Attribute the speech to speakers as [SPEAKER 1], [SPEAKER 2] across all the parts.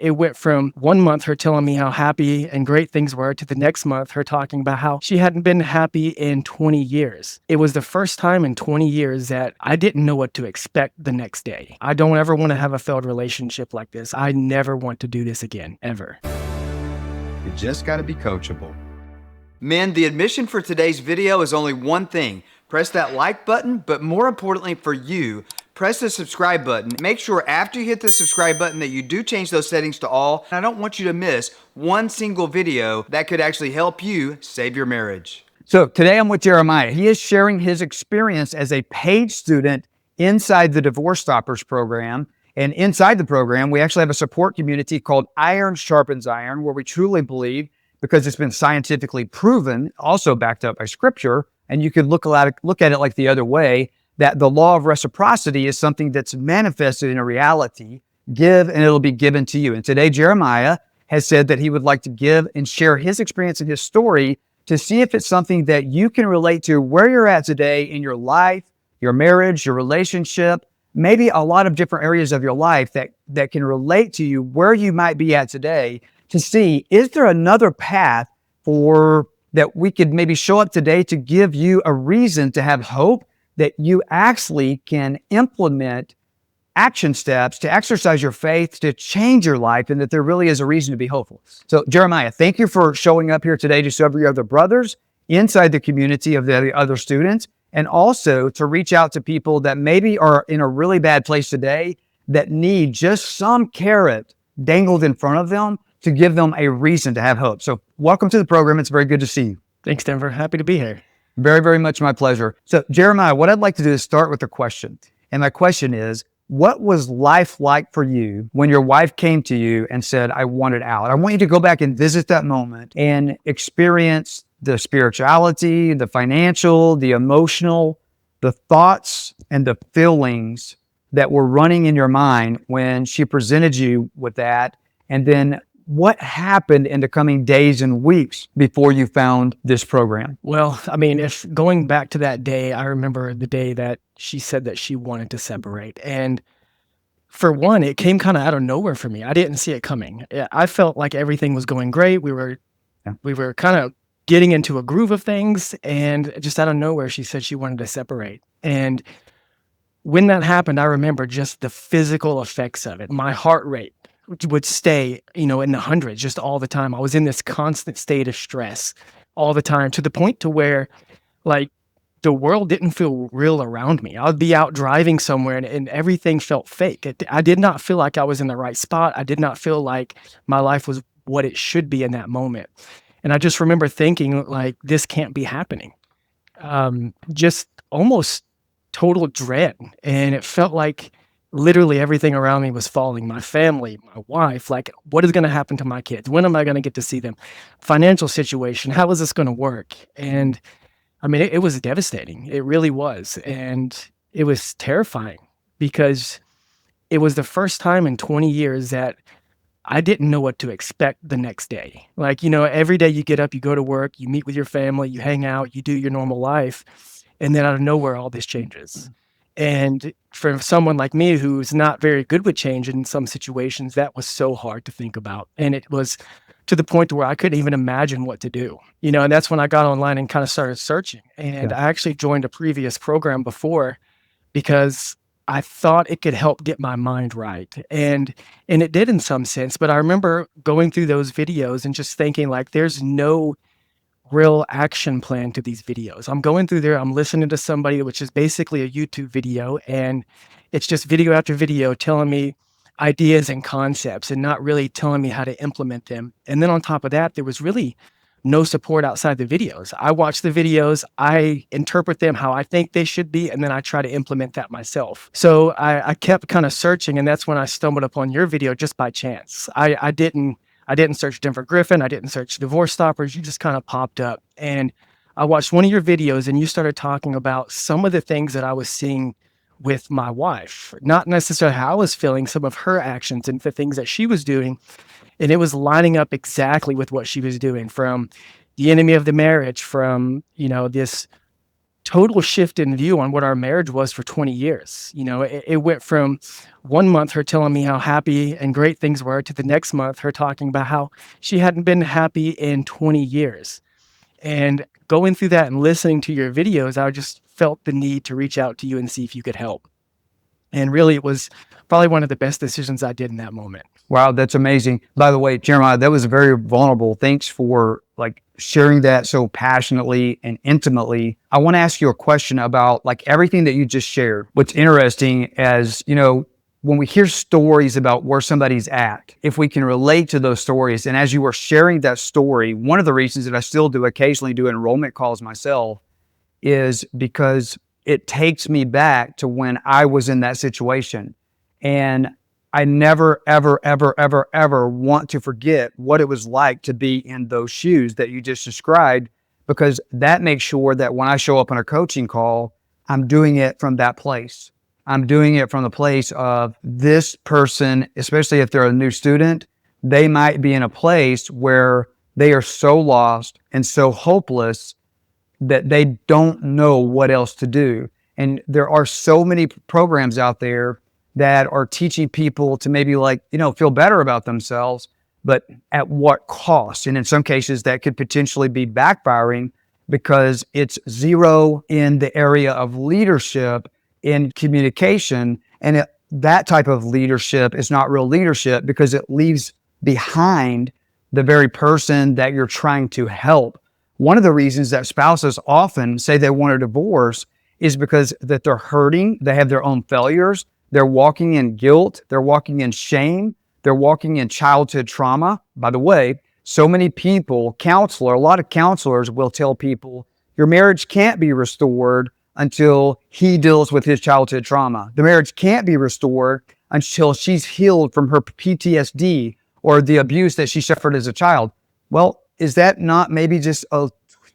[SPEAKER 1] It went from 1 month, her telling me how happy and great things were, to the next month, her talking about how she hadn't been happy in 20 years. It was the first time in 20 years that I didn't know what to expect the next day. I don't ever want to have a failed relationship like this. I never want to do this again, ever.
[SPEAKER 2] You just got to be coachable.
[SPEAKER 3] Men, the admission for today's video is only one thing. Press that like button, but more importantly for you, press the subscribe button. Make sure after you hit the subscribe button that you do change those settings to all. I don't want you to miss one single video that could actually help you save your marriage.
[SPEAKER 4] So today I'm with Jeremiah. He is sharing his experience as a paid student inside the Divorce Stoppers program. And inside the program, we actually have a support community called Iron Sharpens Iron, where we truly believe, because it's been scientifically proven, also backed up by scripture, and you can look at it like the other way, that the law of reciprocity is something that's manifested in a reality. Give and it'll be given to you. And today Jeremiah has said that he would like to give and share his experience and his story to see if it's something that you can relate to where you're at today in your life, your marriage, your relationship, maybe a lot of different areas of your life that can relate to you where you might be at today, to see, is there another path that we could maybe show up today to give you a reason to have hope, that you actually can implement action steps to exercise your faith, to change your life, and that there really is a reason to be hopeful. So Jeremiah, thank you for showing up here today to serve your other brothers inside the community of the other students, and also to reach out to people that maybe are in a really bad place today that need just some carrot dangled in front of them to give them a reason to have hope. So welcome to the program. It's very good to see you.
[SPEAKER 1] Thanks, Denver. Happy to be here.
[SPEAKER 4] Very, very much my pleasure. So Jeremiah, what I'd like to do is start with a question. And my question is, what was life like for you when your wife came to you and said, I want it out? I want you to go back and visit that moment and experience the spirituality, the financial, the emotional, the thoughts and the feelings that were running in your mind when she presented you with that. And then what happened in the coming days and weeks before you found this program?
[SPEAKER 1] Well, I mean, if going back to that day, I remember the day that she said that she wanted to separate. And for one, it came kind of out of nowhere for me. I didn't see it coming. I felt like everything was going great. We were kind of getting into a groove of things, and just out of nowhere, she said she wanted to separate. And when that happened, I remember just the physical effects of it. My heart rate would stay, in the hundreds just all the time. I was in this constant state of stress all the time, to the point to where, like, the world didn't feel real around me. I'd be out driving somewhere and everything felt fake. I did not feel like I was in the right spot. I did not feel like my life was what it should be in that moment. And I just remember thinking, like, this can't be happening. Just almost total dread. And it felt like literally everything around me was falling. My family, my wife, like, what is going to happen to my kids? When am I going to get to see them? Financial situation, how is this going to work? And I mean, it was devastating. It really was. And it was terrifying because it was the first time in 20 years that I didn't know what to expect the next day. Like, every day you get up, you go to work, you meet with your family, you hang out, you do your normal life. And then out of nowhere, all this changes. And for someone like me who's not very good with change in some situations, that was so hard to think about. And it was to the point where I couldn't even imagine what to do. And that's when I got online and kind of started searching. And I actually joined a previous program before because I thought it could help get my mind right. And it did in some sense. But I remember going through those videos and just thinking, like, there's no real action plan to these videos. I'm going through there, I'm listening to somebody, which is basically a YouTube video, and it's just video after video telling me ideas and concepts and not really telling me how to implement them. And then on top of that, there was really no support outside the videos. I watch the videos, I interpret them how I think they should be, and then I try to implement that myself. So I kept kind of searching, and that's when I stumbled upon your video just by chance. I didn't search Denver Griffin. I didn't search Divorce Stoppers. You just kind of popped up. And I watched one of your videos and you started talking about some of the things that I was seeing with my wife, not necessarily how I was feeling, some of her actions and the things that she was doing. And it was lining up exactly with what she was doing, from the enemy of the marriage, from, this total shift in view on what our marriage was for 20 years. It went from 1 month her telling me how happy and great things were to the next month her talking about how she hadn't been happy in 20 years. And going through that and listening to your videos, I just felt the need to reach out to you and see if you could help. And really, it was probably one of the best decisions I did in that moment.
[SPEAKER 4] Wow, that's amazing. By the way, Jeremiah, that was very vulnerable. Thanks for sharing that so passionately and intimately. I want to ask you a question about everything that you just shared. What's interesting as, when we hear stories about where somebody's at, if we can relate to those stories, and as you were sharing that story, one of the reasons that I still do occasionally do enrollment calls myself is because it takes me back to when I was in that situation. And I never, ever, ever, ever, ever want to forget what it was like to be in those shoes that you just described, because that makes sure that when I show up on a coaching call, I'm doing it from that place. I'm doing it from the place of this person, especially if they're a new student, they might be in a place where they are so lost and so hopeless that they don't know what else to do. And there are so many programs out there that are teaching people to maybe feel better about themselves, but at what cost? And in some cases that could potentially be backfiring because it's zero in the area of leadership in communication. And that type of leadership is not real leadership because it leaves behind the very person that you're trying to help. One of the reasons that spouses often say they want a divorce is because that they're hurting, they have their own failures, they're walking in guilt, they're walking in shame, they're walking in childhood trauma. By the way, so many people, a lot of counselors will tell people, your marriage can't be restored until he deals with his childhood trauma. The marriage can't be restored until she's healed from her PTSD or the abuse that she suffered as a child. Well, is that not maybe just a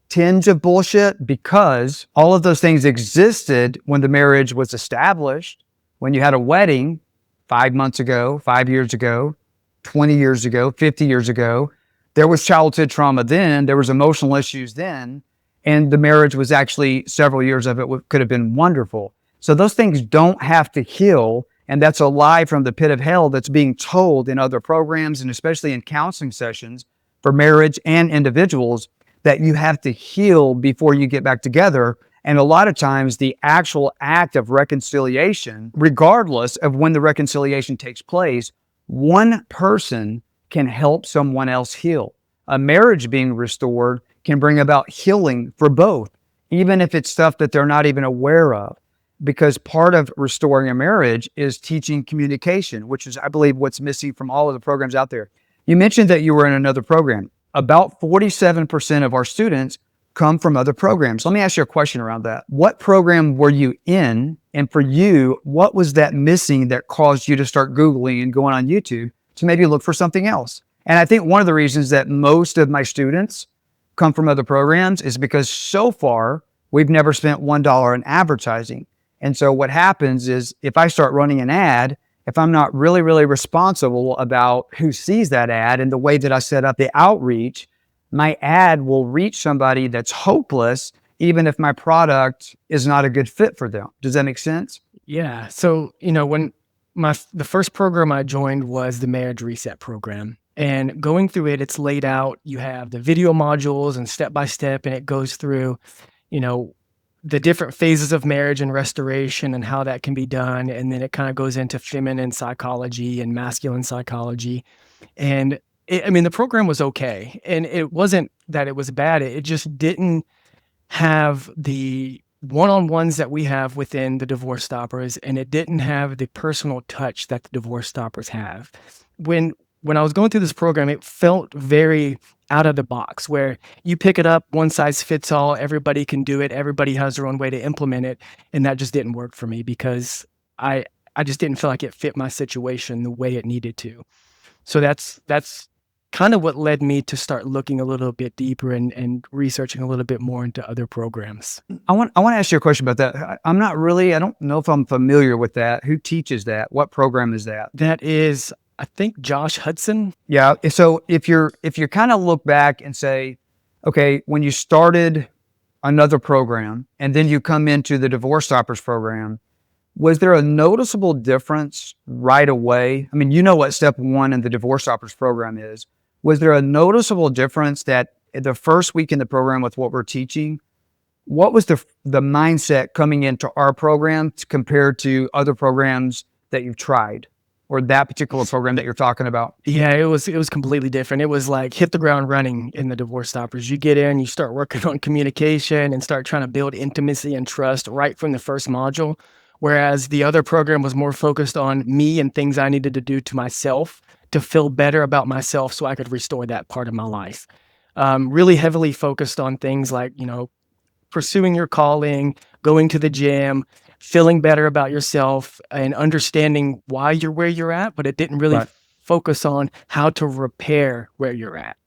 [SPEAKER 4] tinge of bullshit? Because all of those things existed when the marriage was established, when you had a wedding 5 months ago, 5 years ago, 20 years ago, 50 years ago. There was childhood trauma then, there was emotional issues then, and the marriage was actually, several years of it could have been wonderful. So those things don't have to heal, and that's a lie from the pit of hell that's being told in other programs and especially in counseling sessions for marriage and individuals, that you have to heal before you get back together. And a lot of times the actual act of reconciliation, regardless of when the reconciliation takes place, one person can help someone else heal. A marriage being restored can bring about healing for both, even if it's stuff that they're not even aware of. Because part of restoring a marriage is teaching communication, which is, I believe, what's missing from all of the programs out there. You mentioned that you were in another program. About 47% of our students come from other programs. Let me ask you a question around that. What program were you in? And for you, what was that missing that caused you to start Googling and going on YouTube to maybe look for something else? And I think one of the reasons that most of my students come from other programs is because so far, we've never spent $1 in advertising. And so what happens is if I start running an ad, if I'm not really, really responsible about who sees that ad and the way that I set up the outreach, my ad will reach somebody that's hopeless, even if my product is not a good fit for them. Does that make sense?
[SPEAKER 1] Yeah. So, when the first program I joined was the Marriage Reset program. And going through it, it's laid out. You have the video modules and step by step, and it goes through, the different phases of marriage and restoration and how that can be done. And then it kind of goes into feminine psychology and masculine psychology. And the program was okay. And it wasn't that it was bad. It just didn't have the one-on-ones that we have within the Divorce Stoppers, and it didn't have the personal touch that the Divorce Stoppers have. When I was going through this program, it felt very out of the box, where you pick it up, one size fits all, everybody can do it, everybody has their own way to implement it, and that just didn't work for me because I just didn't feel like it fit my situation the way it needed to. So that's kind of what led me to start looking a little bit deeper and researching a little bit more into other programs.
[SPEAKER 4] I want to ask you a question about that. I don't know if I'm familiar with that. Who teaches that? What program is that?
[SPEAKER 1] That is, I think, Josh Hudson.
[SPEAKER 4] Yeah. So if you kind of look back and say, okay, when you started another program, and then you come into the Divorce Stoppers program, was there a noticeable difference right away? I mean, you know what step one in the Divorce Stoppers program is. Was there a noticeable difference that the first week in the program with what we're teaching, what was the mindset coming into our program compared to other programs that you've tried, or that particular program that you're talking about?
[SPEAKER 1] Yeah, it was completely different. It was like hit the ground running in the Divorce Stoppers. You get in, you start working on communication and start trying to build intimacy and trust right from the first module. Whereas the other program was more focused on me and things I needed to do to myself to feel better about myself so I could restore that part of my life. Really heavily focused on things like, pursuing your calling, going to the gym, feeling better about yourself, and understanding why you're where you're at, but it didn't really
[SPEAKER 4] Right.
[SPEAKER 1] focus on how to repair where you're at.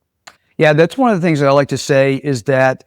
[SPEAKER 4] Yeah, that's one of the things that I like to say is that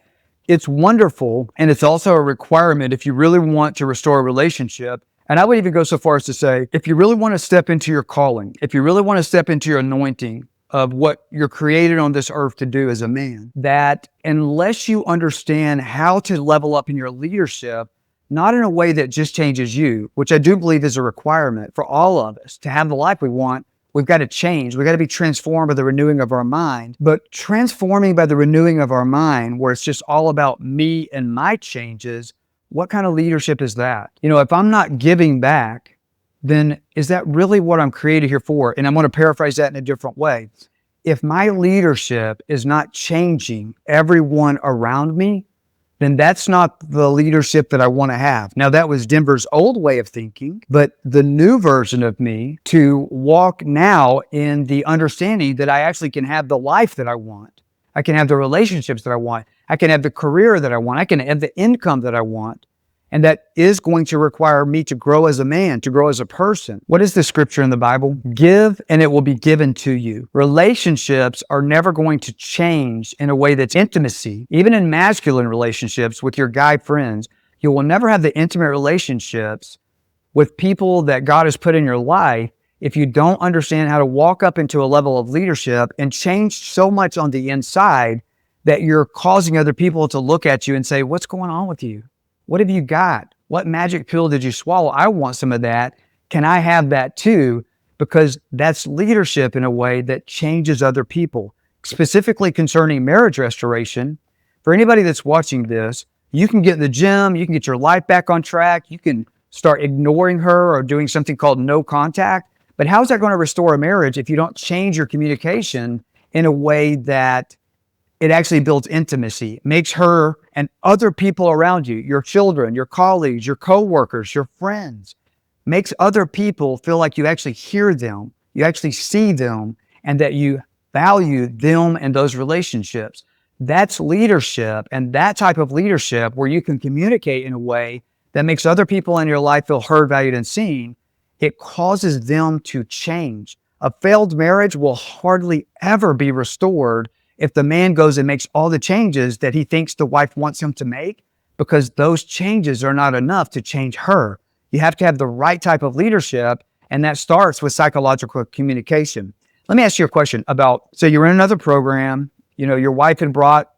[SPEAKER 4] it's wonderful, and it's also a requirement if you really want to restore a relationship. And I would even go so far as to say, if you really want to step into your calling, if you really want to step into your anointing of what you're created on this earth to do as a man, that unless you understand how to level up in your leadership, not in a way that just changes you, which I do believe is a requirement for all of us to have the life we want, we've got to change. We've got to be transformed by the renewing of our mind. But transforming by the renewing of our mind, where it's just all about me and my changes, what kind of leadership is that? If I'm not giving back, then is that really what I'm created here for? And I'm going to paraphrase that in a different way. If my leadership is not changing everyone around me, then that's not the leadership that I want to have. Now, that was Denver's old way of thinking, but the new version of me to walk now in the understanding that I actually can have the life that I want. I can have the relationships that I want. I can have the career that I want. I can have the income that I want. And that is going to require me to grow as a man, to grow as a person. What is the scripture in the Bible? Give and it will be given to you. Relationships are never going to change in a way that's intimacy. Even in masculine relationships with your guy friends, you will never have the intimate relationships with people that God has put in your life if you don't understand how to walk up into a level of leadership and change so much on the inside that you're causing other people to look at you and say, what's going on with you? What have you got? What magic pill did you swallow? I want some of that. Can I have that too? Because that's leadership in a way that changes other people. Specifically concerning marriage restoration, for anybody that's watching this, you can get in the gym, you can get your life back on track, you can start ignoring her or doing something called no contact. But how is that going to restore a marriage if you don't change your communication in a way that it actually builds intimacy, makes her and other people around you, your children, your colleagues, your coworkers, your friends, makes other people feel like you actually hear them, you actually see them, and that you value them and those relationships. That's leadership, and that type of leadership where you can communicate in a way that makes other people in your life feel heard, valued, and seen, it causes them to change. A failed marriage will hardly ever be restored if the man goes and makes all the changes that he thinks the wife wants him to make, because those changes are not enough to change her. You have to have the right type of leadership, and that starts with psychological communication. Let me ask you a question about, so you're in another program, your wife had brought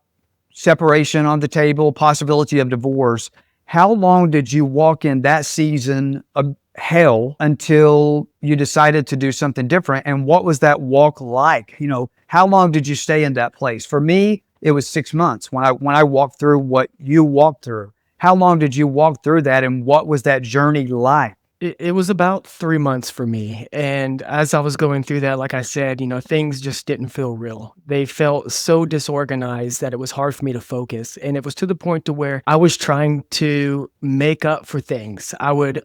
[SPEAKER 4] separation on the table, possibility of divorce. How long did you walk in that season of hell until you decided to do something different? And what was that walk like? How long did you stay in that place? For me, it was 6 months when I walked through what you walked through. How long did you walk through that, and what was that journey like?
[SPEAKER 1] It was about 3 months for me. And as I was going through that, like I said, things just didn't feel real. They felt so disorganized that it was hard for me to focus. And it was to the point to where I was trying to make up for things. I would,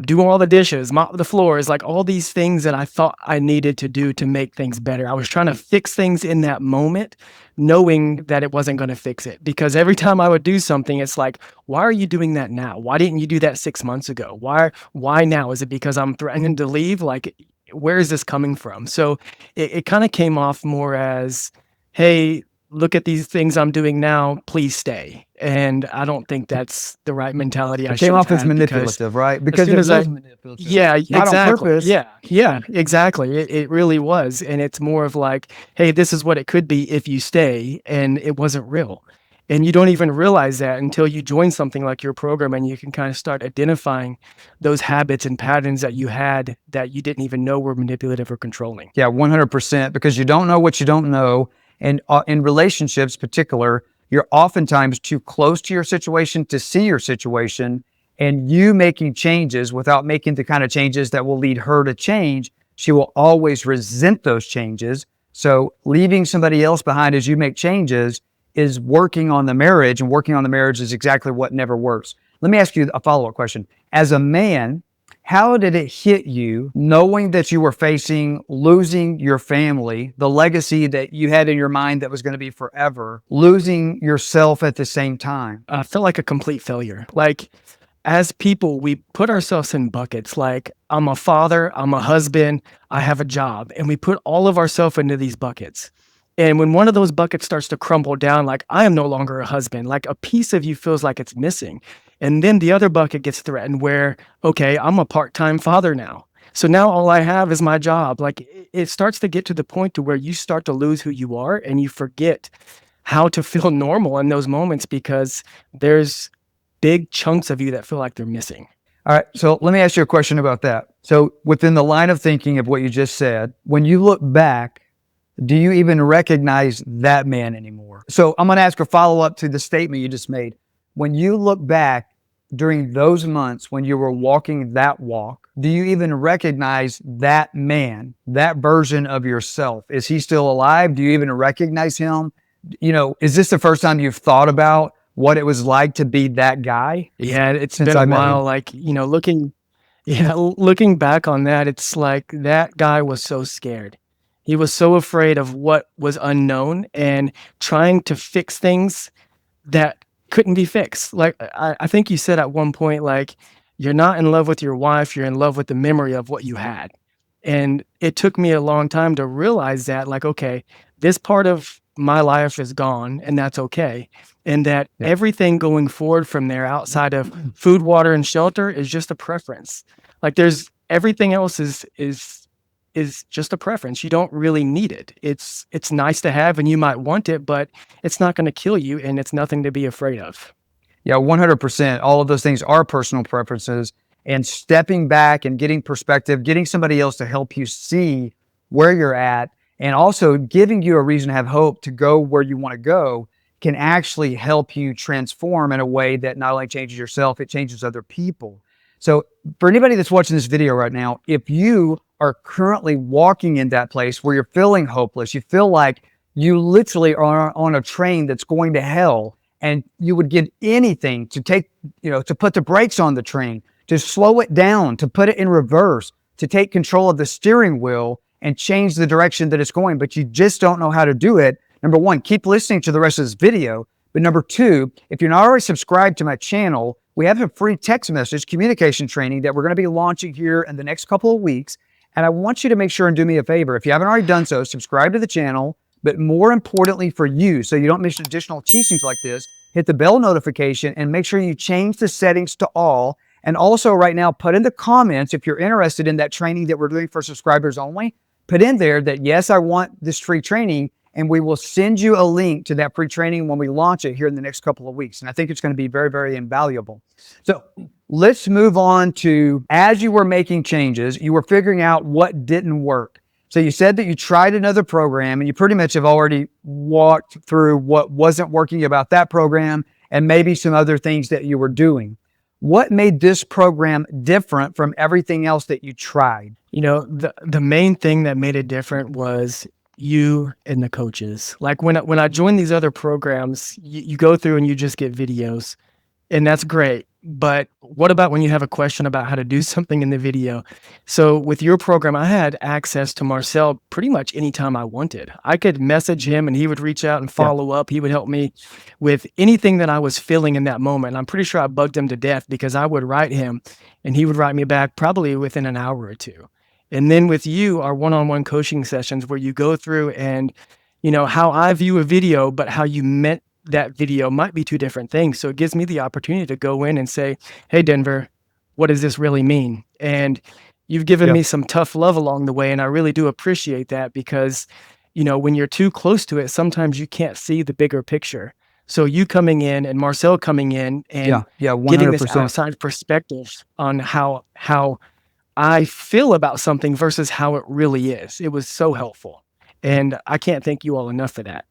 [SPEAKER 1] do all the dishes, mop the floors, like all these things that I thought I needed to do to make things better. I was trying to fix things in that moment, knowing that it wasn't going to fix it. Because every time I would do something, it's like, why are you doing that now? Why didn't you do that 6 months ago? Why now? Is it because I'm threatening to leave? Like, where is this coming from? So it kind of came off more as, hey, look at these things I'm doing now, please stay. And I don't think that's the right mentality. I
[SPEAKER 4] It came off as
[SPEAKER 1] had, because
[SPEAKER 4] manipulative, right? Because
[SPEAKER 1] soon
[SPEAKER 4] it
[SPEAKER 1] as
[SPEAKER 4] was
[SPEAKER 1] I-
[SPEAKER 4] manipulative.
[SPEAKER 1] yeah,
[SPEAKER 4] Not on
[SPEAKER 1] exactly.
[SPEAKER 4] purpose.
[SPEAKER 1] Yeah, exactly. It really was. And it's more of like, hey, this is what it could be if you stay. And it wasn't real. And you don't even realize that until you join something like your program, and you can kind of start identifying those habits and patterns that you had that you didn't even know were manipulative or controlling.
[SPEAKER 4] Yeah, 100%, because you don't know what you don't know. And in relationships particular, you're oftentimes too close to your situation to see your situation, and you making changes without making the kind of changes that will lead her to change, she will always resent those changes. So leaving somebody else behind as you make changes is working on the marriage, and working on the marriage is exactly what never works. Let me ask you a follow-up question. As a man, how did it hit you knowing that you were facing losing your family, the legacy that you had in your mind that was going to be forever, losing yourself at the same time?
[SPEAKER 1] I felt like a complete failure. Like, as people, we put ourselves in buckets. Like, I'm a father, I'm a husband, I have a job, and we put all of ourselves into these buckets. And when one of those buckets starts to crumble down, like, I am no longer a husband, like a piece of you feels like it's missing. And then the other bucket gets threatened where, okay, I'm a part-time father now. So now all I have is my job. Like, it starts to get to the point to where you start to lose who you are, and you forget how to feel normal in those moments, because there's big chunks of you that feel like they're missing.
[SPEAKER 4] All right, so let me ask you a question about that. So within the line of thinking of what you just said, when you look back, do you even recognize that man anymore? So I'm going to ask a follow-up to the statement you just made. When you look back during those months when you were walking that walk, do you even recognize that man, that version of yourself? Is he still alive? Do you even recognize him? You know, is this the first time you've thought about what it was like to be that guy?
[SPEAKER 1] Yeah, it's
[SPEAKER 4] Since
[SPEAKER 1] been
[SPEAKER 4] I
[SPEAKER 1] a
[SPEAKER 4] met you.
[SPEAKER 1] while. Like, looking back on that, it's like that guy was so scared. He was so afraid of what was unknown and trying to fix things that couldn't be fixed. Like, I think you said at one point, like, you're not in love with your wife, you're in love with the memory of what you had. And it took me a long time to realize that, like, okay, this part of my life is gone, and that's okay. And that
[SPEAKER 4] Yeah.
[SPEAKER 1] everything going forward from there outside of food, water, and shelter is just a preference. Like, there's everything else is just a preference. You don't really need it. It's nice to have, and you might want it, but it's not going to kill you, and it's nothing to be afraid of.
[SPEAKER 4] Yeah, 100%. All of those things are personal preferences, and stepping back and getting perspective, getting somebody else to help you see where you're at, and also giving you a reason to have hope to go where you want to go can actually help you transform in a way that not only changes yourself, it changes other people. So for anybody that's watching this video right now, if you are currently walking in that place where you're feeling hopeless, you feel like you literally are on a train that's going to hell, and you would give anything to to put the brakes on the train, to slow it down, to put it in reverse, to take control of the steering wheel and change the direction that it's going, but you just don't know how to do it. Number one, keep listening to the rest of this video. But number two, if you're not already subscribed to my channel, we have a free text message communication training that we're going to be launching here in the next couple of weeks. And I want you to make sure and do me a favor. If you haven't already done so, subscribe to the channel. But more importantly for you, so you don't miss additional teachings like this, hit the bell notification and make sure you change the settings to all. And also right now, put in the comments if you're interested in that training that we're doing for subscribers only. Put in there that, yes, I want this free training, and we will send you a link to that free training when we launch it here in the next couple of weeks. And I think it's going to be very, very invaluable. So let's move on to, as you were making changes, you were figuring out what didn't work. So you said that you tried another program, and you pretty much have already walked through what wasn't working about that program and maybe some other things that you were doing. What made this program different from everything else that you tried?
[SPEAKER 1] The main thing that made it different was you and the coaches. Like, when I joined these other programs, you go through and you just get videos, and that's great. But what about when you have a question about how to do something in the video? So with your program, I had access to Marcel pretty much anytime I wanted. I could message him and he would reach out and follow up. He would help me with anything that I was feeling in that moment. And I'm pretty sure I bugged him to death, because I would write him and he would write me back probably within an hour or two. And then with you, our one-on-one coaching sessions where you go through and, how I view a video, but how you meant that video might be two different things. So it gives me the opportunity to go in and say, hey, Denver, what does this really mean? And you've given me some tough love along the way. And I really do appreciate that, because, when you're too close to it, sometimes you can't see the bigger picture. So you coming in and Marcel coming in and
[SPEAKER 4] Yeah,
[SPEAKER 1] getting this
[SPEAKER 4] 100%.
[SPEAKER 1] outside perspective on how I feel about something versus how it really is. It was so helpful. And I can't thank you all enough for that.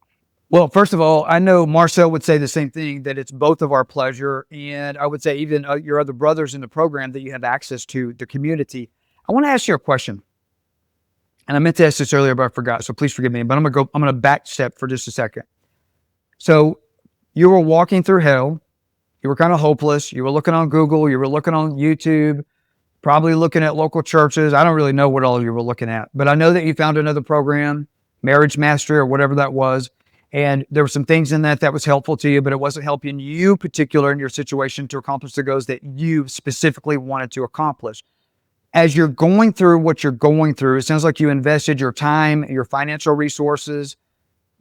[SPEAKER 4] Well, first of all, I know Marcel would say the same thing, that it's both of our pleasure. And I would say even your other brothers in the program that you have access to, the community. I want to ask you a question. And I meant to ask this earlier, but I forgot. So please forgive me. But I'm going to back step for just a second. So you were walking through hell. You were kind of hopeless. You were looking on Google. You were looking on YouTube, probably looking at local churches. I don't really know what all you were looking at, but I know that you found another program, Marriage Mastery or whatever that was. And there were some things in that was helpful to you, but it wasn't helping you particular in your situation to accomplish the goals that you specifically wanted to accomplish. As you're going through what you're going through, it sounds like you invested your time, your financial resources,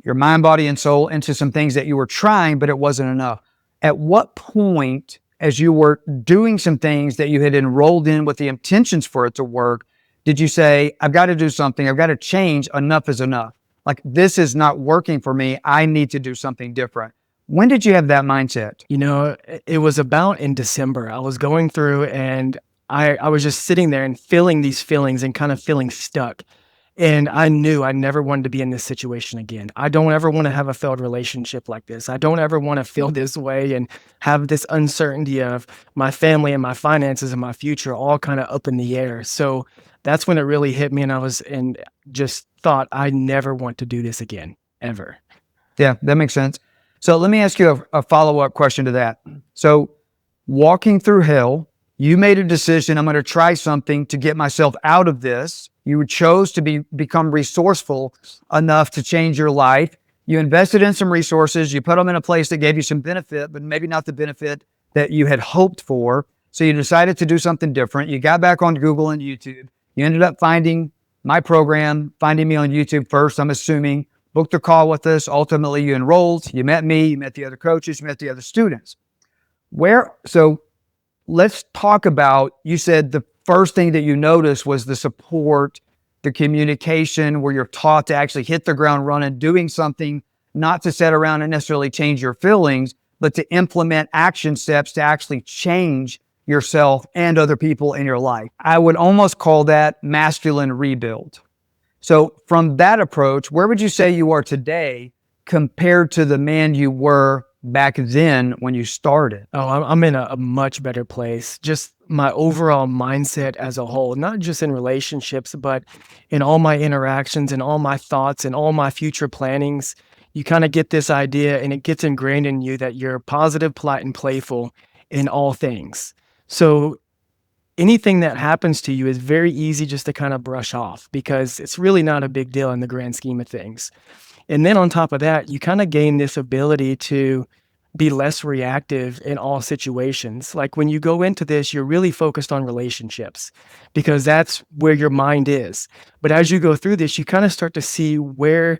[SPEAKER 4] your mind, body, and soul into some things that you were trying, but it wasn't enough. At what point, as you were doing some things that you had enrolled in with the intentions for it to work, did you say, I've got to do something, I've got to change, enough is enough? Like, this is not working for me, I need to do something different. When did you have that mindset?
[SPEAKER 1] It was about in December. I was going through and I was just sitting there and feeling these feelings and kind of feeling stuck. And I knew I never wanted to be in this situation again. I don't ever want to have a failed relationship like this. I don't ever want to feel this way and have this uncertainty of my family and my finances and my future all kind of up in the air. So that's when it really hit me, and just thought I never want to do this again, ever.
[SPEAKER 4] Yeah, that makes sense. So let me ask you a follow-up question to that. So walking through hell, you made a decision, I'm going to try something to get myself out of this. You chose to become resourceful enough to change your life. You invested in some resources. You put them in a place that gave you some benefit, but maybe not the benefit that you had hoped for. So you decided to do something different. You got back on Google and YouTube. You ended up finding my program, finding me on YouTube first, I'm assuming, booked a call with us. Ultimately, you enrolled. You met me. You met the other coaches. You met the other students. So let's talk about, you said the first thing that you noticed was the support, the communication, where you're taught to actually hit the ground running, doing something, not to sit around and necessarily change your feelings, but to implement action steps to actually change yourself and other people in your life. I would almost call that masculine rebuild. So from that approach, where would you say you are today compared to the man you were back then when you started?
[SPEAKER 1] Oh, I'm in a much better place. Just my overall mindset as a whole, not just in relationships, but in all my interactions and all my thoughts and all my future plannings. You kind of get this idea and it gets ingrained in you that you're positive, polite, and playful in all things. So anything that happens to you is very easy just to kind of brush off because it's really not a big deal in the grand scheme of things. And then on top of that, you kind of gain this ability to be less reactive in all situations. Like when you go into this, you're really focused on relationships because that's where your mind is. But as you go through this, you kind of start to see where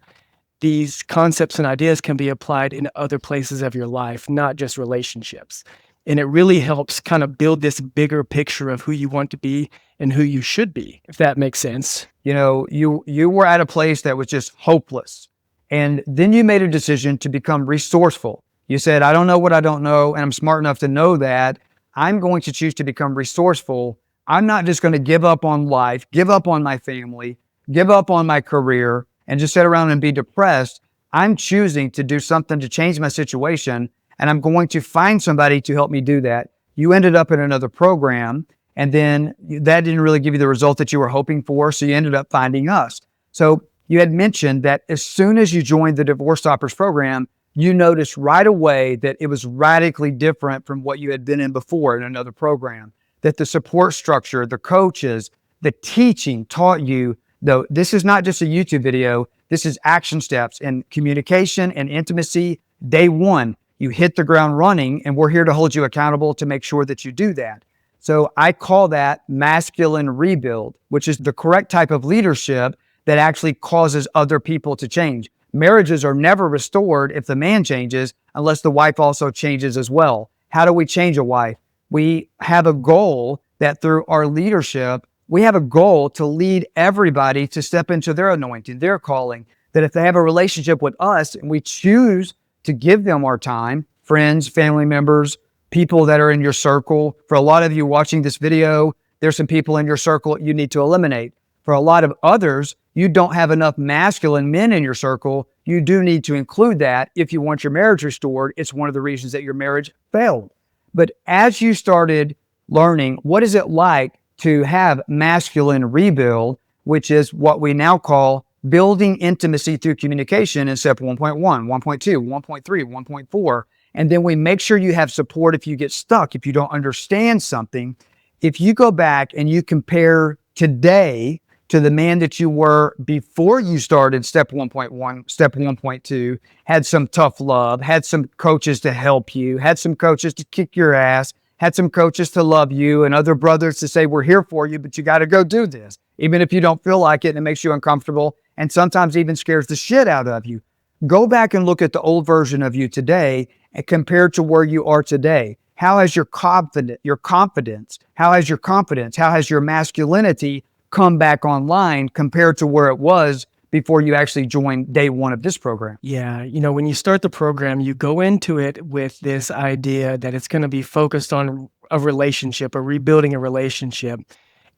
[SPEAKER 1] these concepts and ideas can be applied in other places of your life, not just relationships. And it really helps kind of build this bigger picture of who you want to be and who you should be, if that makes sense.
[SPEAKER 4] You were at a place that was just hopeless. And then you made a decision to become resourceful. You said, I don't know what I don't know, and I'm smart enough to know that. I'm going to choose to become resourceful. I'm not just going to give up on life, give up on my family, give up on my career, and just sit around and be depressed. I'm choosing to do something to change my situation, and I'm going to find somebody to help me do that. You ended up in another program, and then that didn't really give you the result that you were hoping for, so you ended up finding us. So you had mentioned that as soon as you joined the Divorce Stoppers program, you noticed right away that it was radically different from what you had been in before in another program, that the support structure, the coaches, the teaching taught you, though this is not just a YouTube video, this is action steps and communication and intimacy. Day one, you hit the ground running, and we're here to hold you accountable to make sure that you do that. So I call that masculine rebuild, which is the correct type of leadership that actually causes other people to change. Marriages are never restored if the man changes unless the wife also changes as well. How do we change a wife? We have a goal that through our leadership, we have a goal to lead everybody to step into their anointing, their calling, that if they have a relationship with us and we choose to give them our time, friends, family members, people that are in your circle. For a lot of you watching this video, there's some people in your circle you need to eliminate. For a lot of others, you don't have enough masculine men in your circle. You do need to include that if you want your marriage restored. It's one of the reasons that your marriage failed. But as you started learning, what is it like to have masculine rebuild, which is what we now call building intimacy through communication in step 1.1, 1.2, 1.3, 1.4. And then we make sure you have support if you get stuck, if you don't understand something. If you go back and you compare today to the man that you were before you started step 1.1, step 1.2, had some tough love, had some coaches to help you, had some coaches to kick your ass, had some coaches to love you and other brothers to say, we're here for you, but you got to go do this. Even if you don't feel like it and it makes you uncomfortable and sometimes even scares the shit out of you. Go back and look at the old version of you today and compare to where you are today. How has your confidence, how has your confidence, how has your masculinity come back online compared to where it was before you actually joined day one of this program?
[SPEAKER 1] Yeah, when you start the program, you go into it with this idea that it's going to be focused on a relationship, or rebuilding a relationship.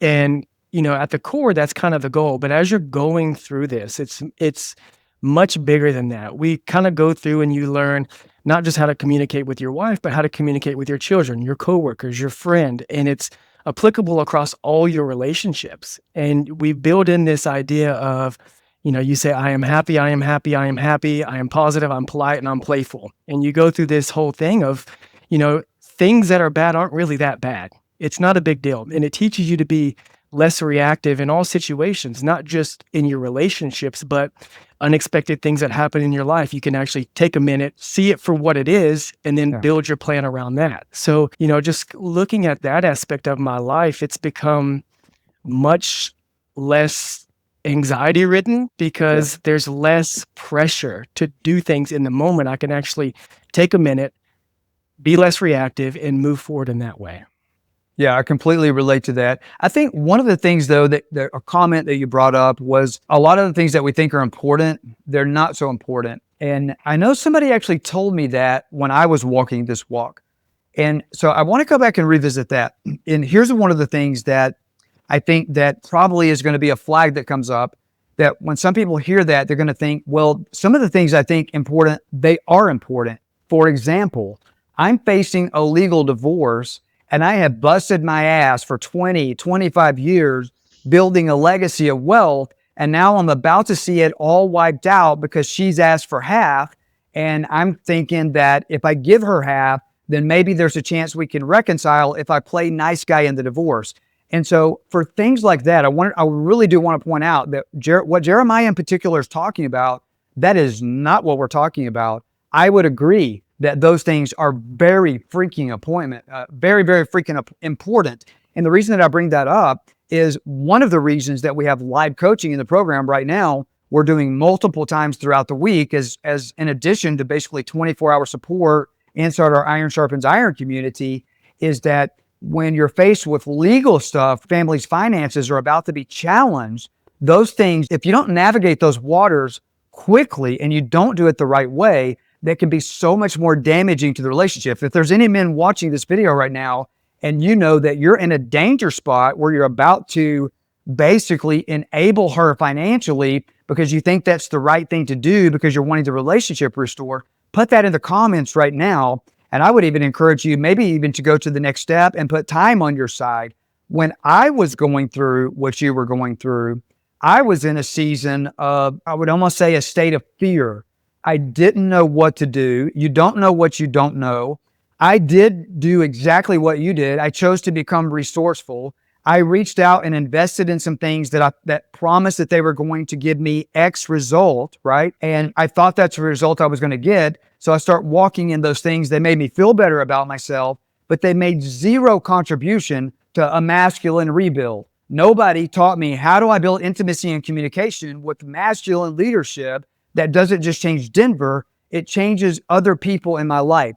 [SPEAKER 1] And, at the core, that's kind of the goal. But as you're going through this, it's much bigger than that. We kind of go through and you learn not just how to communicate with your wife, but how to communicate with your children, your coworkers, your friend. And it's applicable across all your relationships. And we build in this idea of, you say, I am happy, I am happy, I am happy, I am positive, I'm polite, and I'm playful. And you go through this whole thing of, things that are bad aren't really that bad. It's not a big deal. And it teaches you to be less reactive in all situations, not just in your relationships, but unexpected things that happen in your life. You can actually take a minute, see it for what it is, and then build your plan around that. So, just looking at that aspect of my life, it's become much less anxiety ridden because there's less pressure to do things in the moment. I can actually take a minute, be less reactive, and move forward in that way.
[SPEAKER 4] Yeah, I completely relate to that. I think one of the things, though, that a comment that you brought up was a lot of the things that we think are important, they're not so important. And I know somebody actually told me that when I was walking this walk. And so I want to go back and revisit that. And here's one of the things that I think that probably is going to be a flag that comes up, that when some people hear that, they're going to think, well, some of the things I think important, they are important. For example, I'm facing a legal divorce and I have busted my ass for 20, 25 years building a legacy of wealth. And now I'm about to see it all wiped out because she's asked for half. And I'm thinking that if I give her half, then maybe there's a chance we can reconcile if I play nice guy in the divorce. And so for things like that, I really do want to point out that what Jeremiah in particular is talking about, that is not what we're talking about. I would agree that those things are very freaking very, very freaking important. And the reason that I bring that up is one of the reasons that we have live coaching in the program right now. We're doing multiple times throughout the week as in addition to basically 24-hour support inside our Iron Sharpens Iron community, is that when you're faced with legal stuff, families' finances are about to be challenged. Those things, if you don't navigate those waters quickly and you don't do it the right way, that can be so much more damaging to the relationship. If there's any men watching this video right now and you know that you're in a danger spot where you're about to basically enable her financially because you think that's the right thing to do because you're wanting the relationship restored, put that in the comments right now. And I would even encourage you maybe even to go to the next step and put time on your side. When I was going through what you were going through, I was in a season of, I would almost say, a state of fear. I didn't know what to do. You don't know what you don't know. I did do exactly what you did. I chose to become resourceful. I reached out and invested in some things that promised that they were going to give me X result, right? And I thought that's the result I was going to get. So I start walking in those things. They made me feel better about myself, but they made zero contribution to a masculine rebuild. Nobody taught me how do I build intimacy and communication with masculine leadership that doesn't just change Denver, it changes other people in my life.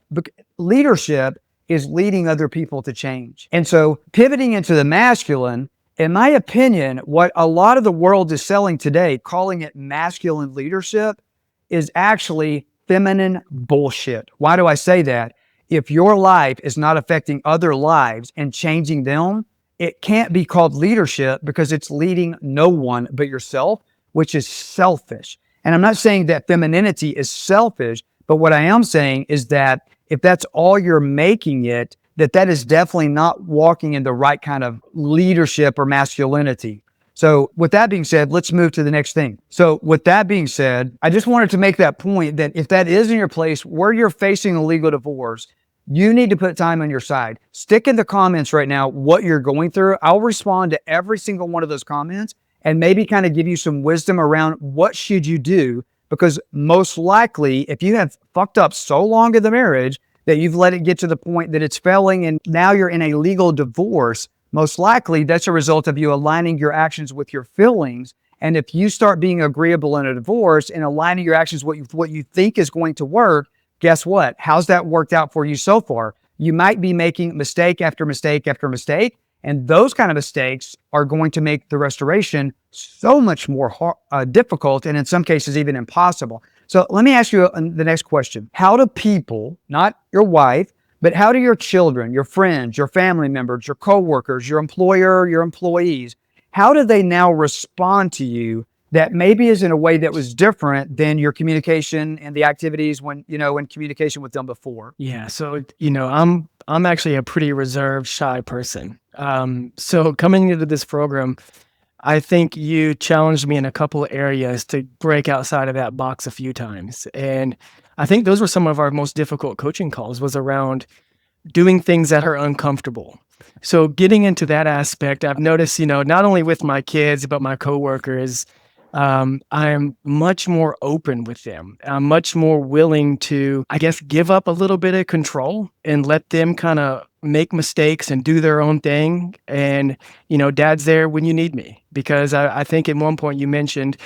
[SPEAKER 4] Leadership is leading other people to change. And so pivoting into the masculine, in my opinion, what a lot of the world is selling today, calling it masculine leadership, is actually feminine bullshit. Why do I say that? If your life is not affecting other lives and changing them, it can't be called leadership because it's leading no one but yourself, which is selfish. And I'm not saying that femininity is selfish, but what I am saying is that if that's all you're making it, that is definitely not walking in the right kind of leadership or masculinity. So with that being said, let's move to the next thing. So with that being said, I just wanted to make that point that if that is in your place where you're facing a legal divorce, you need to put time on your side. Stick in the comments right now what you're going through. I'll respond to every single one of those comments and maybe kind of give you some wisdom around what should you do, because most likely if you have fucked up so long in the marriage that you've let it get to the point that it's failing and now you're in a legal divorce, most likely that's a result of you aligning your actions with your feelings. And if you start being agreeable in a divorce and aligning your actions with what you think is going to work, guess what? How's that worked out for you so far? You might be making mistake after mistake after mistake, and those kind of mistakes are going to make the restoration so much more difficult and in some cases even impossible. So let me ask you the next question. How do people, not your wife, but how do your children, your friends, your family members, your coworkers, your employer, your employees, how do they now respond to you that maybe is in a way that was different than your communication and the activities when, in communication with them before?
[SPEAKER 1] Yeah. So, I'm actually a pretty reserved, shy person. So coming into this program, I think you challenged me in a couple of areas to break outside of that box a few times. And I think those were some of our most difficult coaching calls, was around doing things that are uncomfortable. So getting into that aspect, I've noticed, not only with my kids, but my coworkers, I'm much more open with them. I'm much more willing to, I guess, give up a little bit of control and let them kind of make mistakes and do their own thing. And, dad's there when you need me, because I think at one point you mentioned,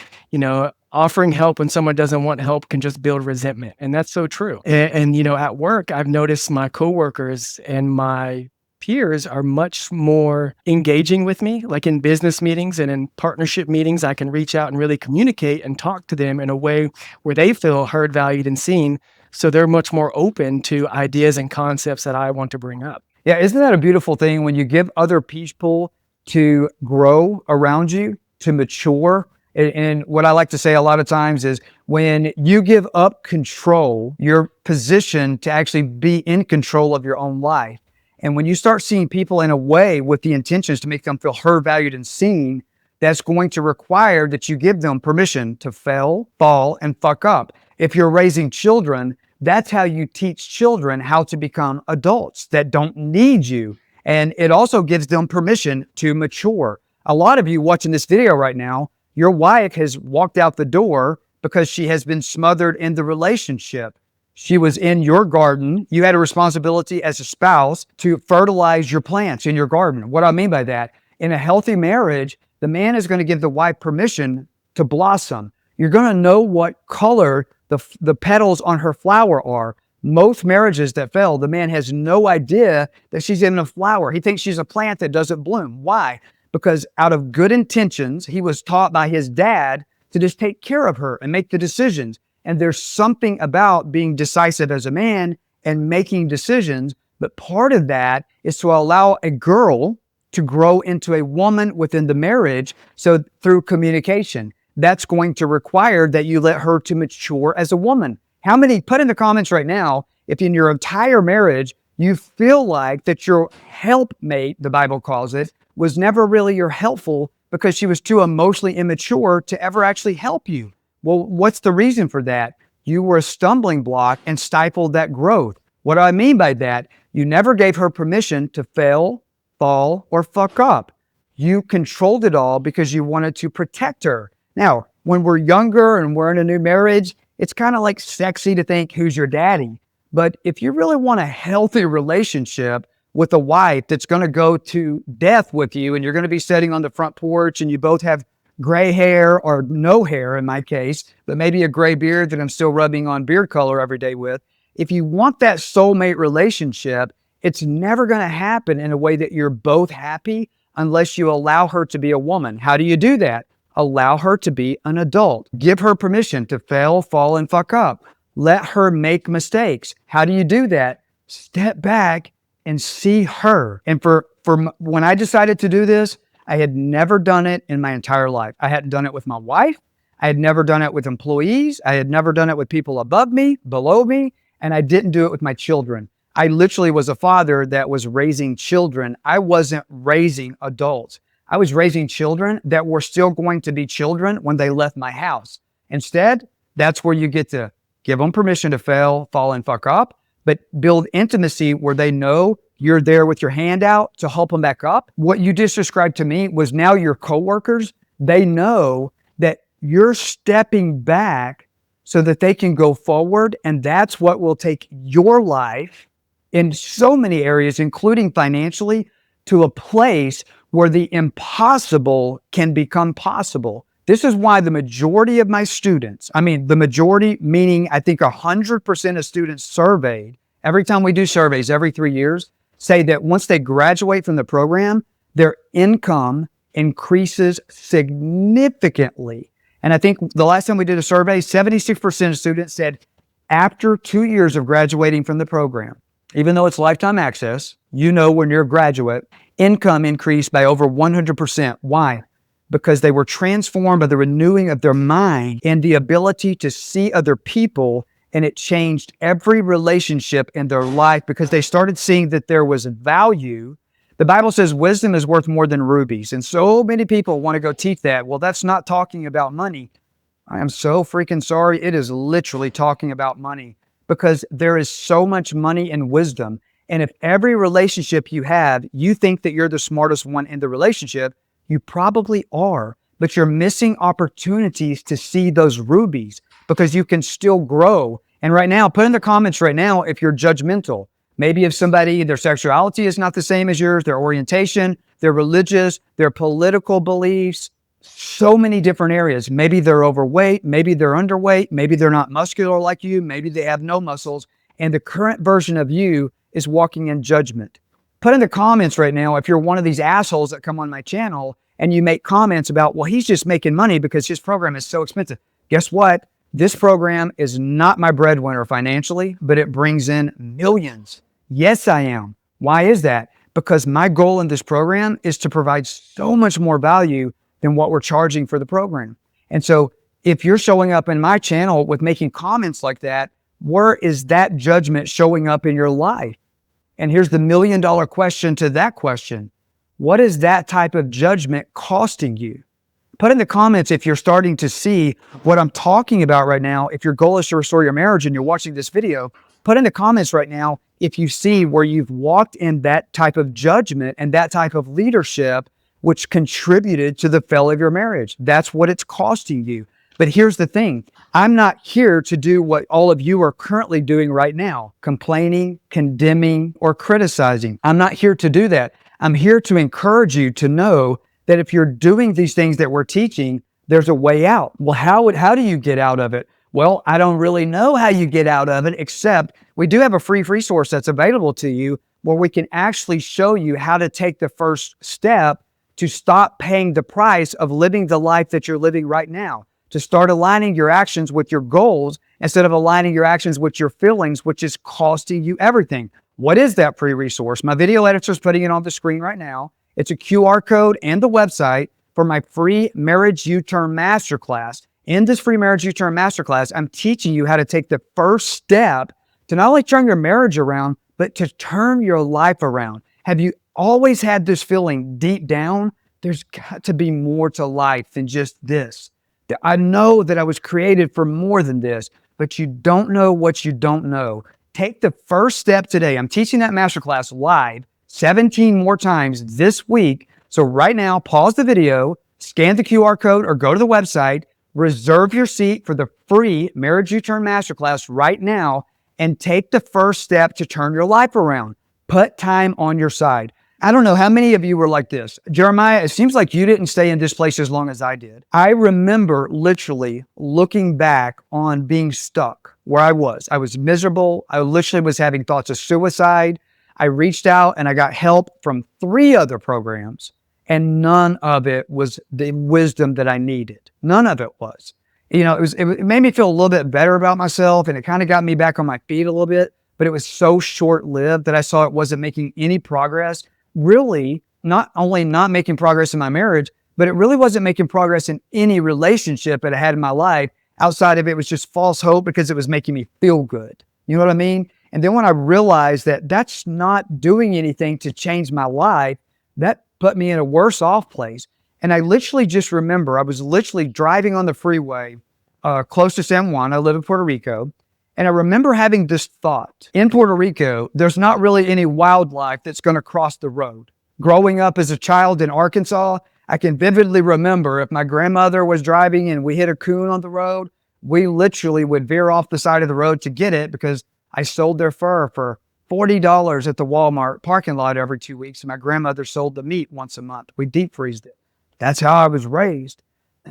[SPEAKER 1] offering help when someone doesn't want help can just build resentment. And that's so true. And at work, I've noticed my coworkers and my peers are much more engaging with me, like in business meetings and in partnership meetings. I can reach out and really communicate and talk to them in a way where they feel heard, valued, and seen. So they're much more open to ideas and concepts that I want to bring up.
[SPEAKER 4] Yeah, isn't that a beautiful thing when you give other people to grow around you, to mature? And what I like to say a lot of times is when you give up control, you're positioned to actually be in control of your own life. And when you start seeing people in a way with the intentions to make them feel heard, valued, and seen, that's going to require that you give them permission to fail, fall, and fuck up. If you're raising children, that's how you teach children how to become adults that don't need you. And it also gives them permission to mature. A lot of you watching this video right now, your wife has walked out the door because she has been smothered in the relationship. She was in your garden. You had a responsibility as a spouse to fertilize your plants in your garden. What I mean by that, in a healthy marriage, the man is going to give the wife permission to blossom. You're going to know what color the petals on her flower are. Most marriages that fail, the man has no idea that she's in a flower. He thinks she's a plant that doesn't bloom. Why? Because out of good intentions, he was taught by his dad to just take care of her and make the decisions. And there's something about being decisive as a man and making decisions. But part of that is to allow a girl to grow into a woman within the marriage. So through communication, that's going to require that you let her to mature as a woman. How many, put in the comments right now, if in your entire marriage, you feel like that your helpmate, the Bible calls it, was never really your helpful because she was too emotionally immature to ever actually help you. Well, what's the reason for that? You were a stumbling block and stifled that growth. What do I mean by that? You never gave her permission to fail, fall, or fuck up. You controlled it all because you wanted to protect her. Now, when we're younger and we're in a new marriage, it's kind of like sexy to think, who's your daddy? But if you really want a healthy relationship with a wife that's going to go to death with you and you're going to be sitting on the front porch and you both have gray hair or no hair in my case, but maybe a gray beard that I'm still rubbing on beard color every day with. If you want that soulmate relationship, it's never going to happen in a way that you're both happy unless you allow her to be a woman. How do you do that? Allow her to be an adult. Give her permission to fail, fall, and fuck up. Let her make mistakes. How do you do that? Step back and see her. And when I decided to do this, I had never done it in my entire life. I hadn't done it with my wife. I had never done it with employees. I had never done it with people above me, below me, and I didn't do it with my children. I literally was a father that was raising children. I wasn't raising adults. I was raising children that were still going to be children when they left my house. Instead, that's where you get to give them permission to fail, fall, and fuck up, but build intimacy where they know you're there with your hand out to help them back up. What you just described to me was now your coworkers, they know that you're stepping back so that they can go forward. And that's what will take your life in so many areas, including financially, to a place where the impossible can become possible. This is why the majority of my students, the majority meaning I think 100% of students surveyed, every time we do surveys every 3 years, say that once they graduate from the program, their income increases significantly. And I think the last time we did a survey, 76% of students said after 2 years of graduating from the program, even though it's lifetime access, when you're a graduate, income increased by over 100%. Why? Because they were transformed by the renewing of their mind and the ability to see other people, and it changed every relationship in their life because they started seeing that there was value. The Bible says wisdom is worth more than rubies, and so many people want to go teach that. Well, that's not talking about money. I am so freaking sorry. It is literally talking about money because there is so much money in wisdom. And if every relationship you have, you think that you're the smartest one in the relationship, you probably are, but you're missing opportunities to see those rubies because you can still grow. And right now, put in the comments right now if you're judgmental. Maybe if somebody, their sexuality is not the same as yours, their orientation, their religious, their political beliefs, so many different areas. Maybe they're overweight, maybe they're underweight, maybe they're not muscular like you, maybe they have no muscles, and the current version of you is walking in judgment. Put in the comments right now if you're one of these assholes that come on my channel and you make comments about, well, he's just making money because his program is so expensive. Guess what? This program is not my breadwinner financially, but it brings in millions. Yes, I am. Why is that? Because my goal in this program is to provide so much more value than what we're charging for the program. And so if you're showing up in my channel with making comments like that, where is that judgment showing up in your life? And here's the $1 million question to that question. What is that type of judgment costing you? Put in the comments if you're starting to see what I'm talking about right now. If your goal is to restore your marriage and you're watching this video, put in the comments right now if you see where you've walked in that type of judgment and that type of leadership, which contributed to the failure of your marriage. That's what it's costing you. But here's the thing. I'm not here to do what all of you are currently doing right now, complaining, condemning, or criticizing. I'm not here to do that. I'm here to encourage you to know that if you're doing these things that we're teaching, there's a way out. Well, how do you get out of it? Well, I don't really know how you get out of it, except we do have a free resource that's available to you where we can actually show you how to take the first step to stop paying the price of living the life that you're living right now, to start aligning your actions with your goals instead of aligning your actions with your feelings, which is costing you everything. What is that free resource? My video editor is putting it on the screen right now. It's a QR code and the website for my free Marriage U-Turn Masterclass. In this free Marriage U-Turn Masterclass, I'm teaching you how to take the first step to not only turn your marriage around, but to turn your life around. Have you always had this feeling deep down? There's got to be more to life than just this. I know that I was created for more than this, but you don't know what you don't know. Take the first step today. I'm teaching that masterclass live 17 more times this week. So right now, pause the video, scan the QR code, or go to the website, reserve your seat for the free Marriage U-Turn Masterclass right now, and take the first step to turn your life around. Put time on your side. I don't know how many of you were like this. Jeremiah, it seems like you didn't stay in this place as long as I did. I remember literally looking back on being stuck where I was. I was miserable. I literally was having thoughts of suicide. I reached out and I got help from 3 other programs, and none of it was the wisdom that I needed. None of it was. It made me feel a little bit better about myself, and it kind of got me back on my feet a little bit, but it was so short-lived that I saw it wasn't making any progress. Really, not only not making progress in my marriage, but it really wasn't making progress in any relationship that I had in my life outside of it was just false hope because it was making me feel good. You know what I mean? And then when I realized that that's not doing anything to change my life, that put me in a worse off place. And I literally just remember I was literally driving on the freeway close to San Juan. I live in Puerto Rico. And I remember having this thought. In Puerto Rico, there's not really any wildlife that's going to cross the road. Growing up as a child in Arkansas, I can vividly remember if my grandmother was driving and we hit a coon on the road, we literally would veer off the side of the road to get it because I sold their fur for $40 at the Walmart parking lot every 2 weeks. And my grandmother sold the meat once a month. We deep freezed it. That's how I was raised.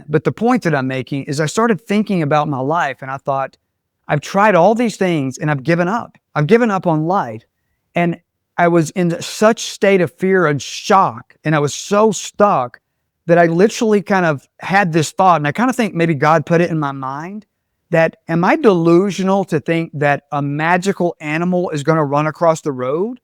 [SPEAKER 4] But the point that I'm making is I started thinking about my life and I thought, I've tried all these things and I've given up. I've given up on life. And I was in such state of fear and shock, and I was so stuck that I literally kind of had this thought, and I kind of think maybe God put it in my mind, that am I delusional to think that a magical animal is going to run across the road?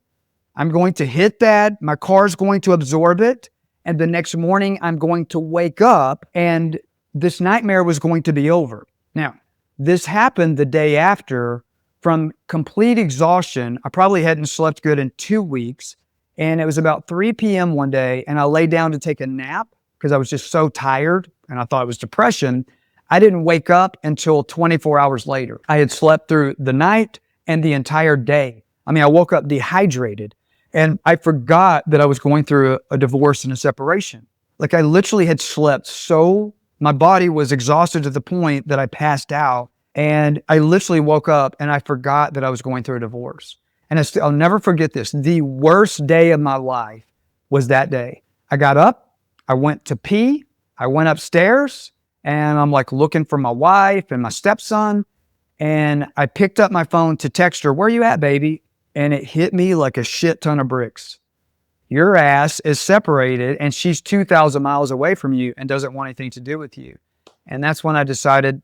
[SPEAKER 4] I'm going to hit that, my car's going to absorb it, and the next morning I'm going to wake up and this nightmare was going to be over. Now, this happened the day after. From complete exhaustion, I probably hadn't slept good in 2 weeks, and it was about 3 p.m. one day, and I lay down to take a nap because I was just so tired, and I thought it was depression. I didn't wake up until 24 hours later. I had slept through the night and the entire day. I mean, I woke up dehydrated, and I forgot that I was going through a divorce and a separation. Like I literally had slept so, my body was exhausted to the point that I passed out. And I literally woke up and I forgot that I was going through a divorce. And I'll never forget this. The worst day of my life was that day. I got up, I went to pee, I went upstairs, and I'm like looking for my wife and my stepson. And I picked up my phone to text her, "Where you at, baby?" And it hit me like a shit ton of bricks. Your ass is separated and she's 2,000 miles away from you and doesn't want anything to do with you. And that's when I decided,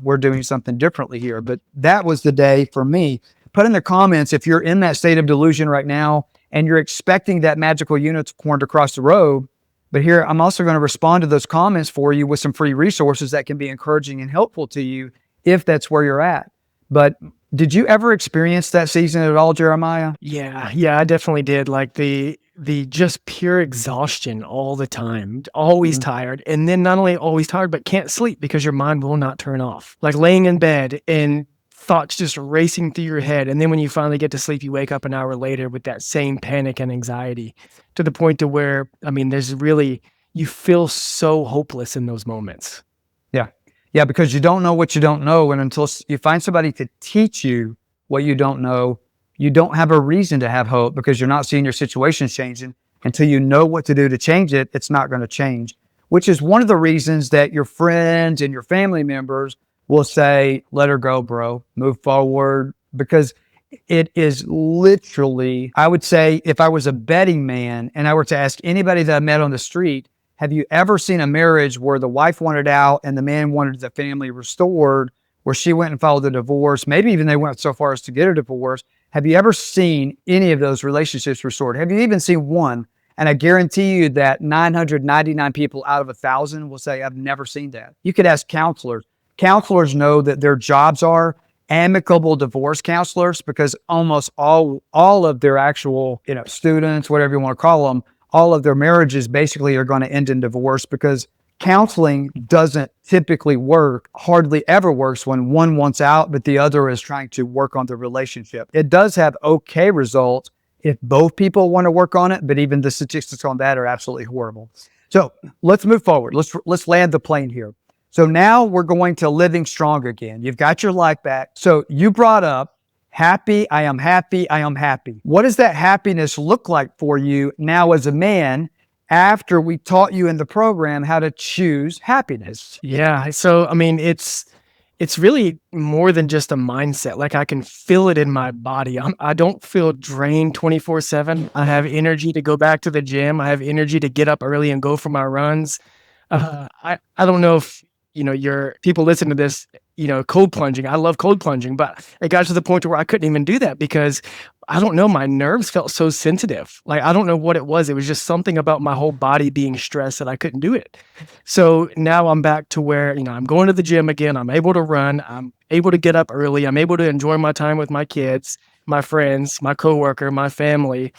[SPEAKER 4] we're doing something differently here. But that was the day for me. Put in the comments if you're in that state of delusion right now and you're expecting that magical unicorn to cross the road. But here, I'm also going to respond to those comments for you with some free resources that can be encouraging and helpful to you if that's where you're at. But did you ever experience that season at all, Jeremiah?
[SPEAKER 1] Yeah, I definitely did. Like the just pure exhaustion all the time, always tired. And then not only always tired, but can't sleep because your mind will not turn off. Like laying in bed and thoughts just racing through your head. And then when you finally get to sleep, you wake up an hour later with that same panic and anxiety to the point to where, I mean, you feel so hopeless in those moments.
[SPEAKER 4] Yeah, because you don't know what you don't know. And until you find somebody to teach you what you don't know, you don't have a reason to have hope because you're not seeing your situation changing. Until you know what to do to change it, it's not going to change, which is one of the reasons that your friends and your family members will say, "Let her go, bro, move forward." Because it is literally, I would say, if I was a betting man and I were to ask anybody that I met on the street, have you ever seen a marriage where the wife wanted out and the man wanted the family restored, where she went and filed a divorce? Maybe even they went so far as to get a divorce. Have you ever seen any of those relationships restored? Have you even seen one? And I guarantee you that 999 people out of 1,000 will say, "I've never seen that." You could ask counselors. Counselors know that their jobs are amicable divorce counselors because almost all of their actual, students, whatever you want to call them, all of their marriages basically are going to end in divorce because counseling doesn't typically work, hardly ever works when one wants out, but the other is trying to work on the relationship. It does have okay results if both people want to work on it, but even the statistics on that are absolutely horrible. So let's move forward. Let's land the plane here. So now we're going to living strong again. You've got your life back. So you brought up happy, I am happy, I am happy. What does that happiness look like for you now as a man after we taught you in the program how to choose happiness?
[SPEAKER 1] Yeah. So, I mean, it's really more than just a mindset. Like I can feel it in my body. I don't feel drained 24/7. I have energy to go back to the gym. I have energy to get up early and go for my runs. I don't know if your people listen to this, cold plunging. I love cold plunging, but it got to the point to where I couldn't even do that because I don't know, my nerves felt so sensitive. Like, I don't know what it was. It was just something about my whole body being stressed that I couldn't do it. So now I'm back to where, I'm going to the gym again. I'm able to run. I'm able to get up early. I'm able to enjoy my time with my kids, my friends, my coworker, my family,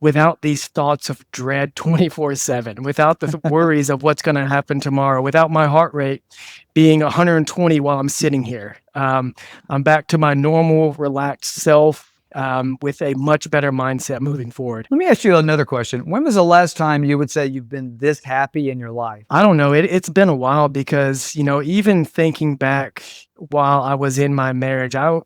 [SPEAKER 1] without these thoughts of dread 24/7, without the worries of what's going to happen tomorrow, without my heart rate being 120 while I'm sitting here. I'm back to my normal, relaxed self, with a much better mindset moving forward.
[SPEAKER 4] Let me ask you another question. When was the last time you would say you've been this happy in your life?
[SPEAKER 1] I don't know. It's been a while because, even thinking back while I was in my marriage, I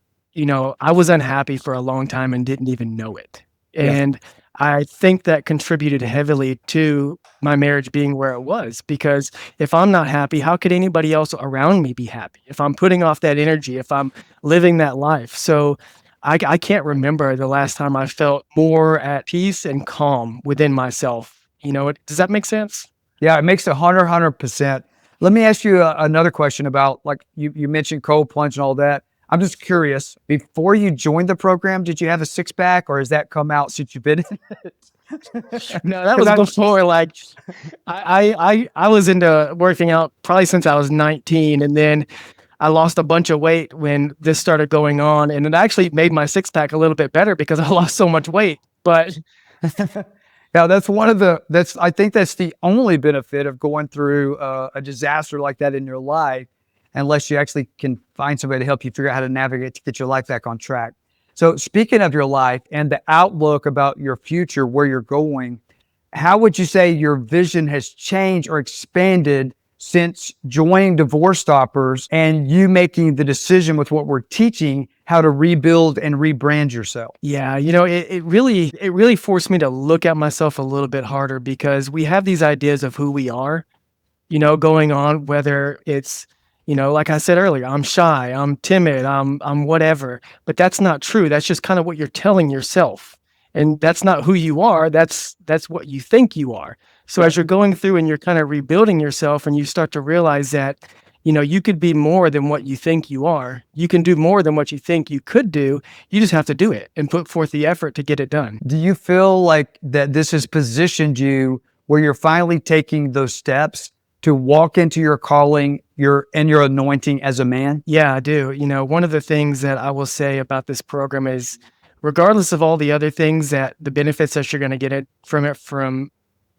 [SPEAKER 1] was unhappy for a long time and didn't even know it.
[SPEAKER 4] Yeah.
[SPEAKER 1] And I think that contributed heavily to my marriage being where it was, because if I'm not happy, how could anybody else around me be happy? If I'm putting off that energy, if I'm living that life. So I can't remember the last time I felt more at peace and calm within myself. Does that make sense?
[SPEAKER 4] Yeah, it makes 100%. Let me ask you another question about, like, you mentioned cold plunge and all that. I'm just curious, before you joined the program, did you have a six pack, or has that come out since you've been in it?
[SPEAKER 1] No, that was before. Like, I was into working out probably since I was 19, and then I lost a bunch of weight when this started going on, and it actually made my six pack a little bit better because I lost so much weight. But
[SPEAKER 4] yeah, I think that's the only benefit of going through a disaster like that in your life, unless you actually can find somebody to help you figure out how to navigate to get your life back on track. So speaking of your life and the outlook about your future, where you're going, how would you say your vision has changed or expanded since joining Divorce Stoppers and you making the decision with what we're teaching, how to rebuild and rebrand yourself?
[SPEAKER 1] yeah, it really forced me to look at myself a little bit harder, because we have these ideas of who we are, going on, whether it's, like I said earlier, I'm shy, I'm timid, I'm whatever, but that's not true. That's just kind of what you're telling yourself. And that's not who you are. That's what you think you are. So as you're going through and you're kind of rebuilding yourself, and you start to realize that, you could be more than what you think you are. You can do more than what you think you could do. You just have to do it and put forth the effort to get it done.
[SPEAKER 4] Do you feel like that this has positioned you where you're finally taking those steps to walk into your calling, your anointing as a man?
[SPEAKER 1] Yeah, I do. One of the things that I will say about this program is, regardless of all the other things, that the benefits that you're going to get from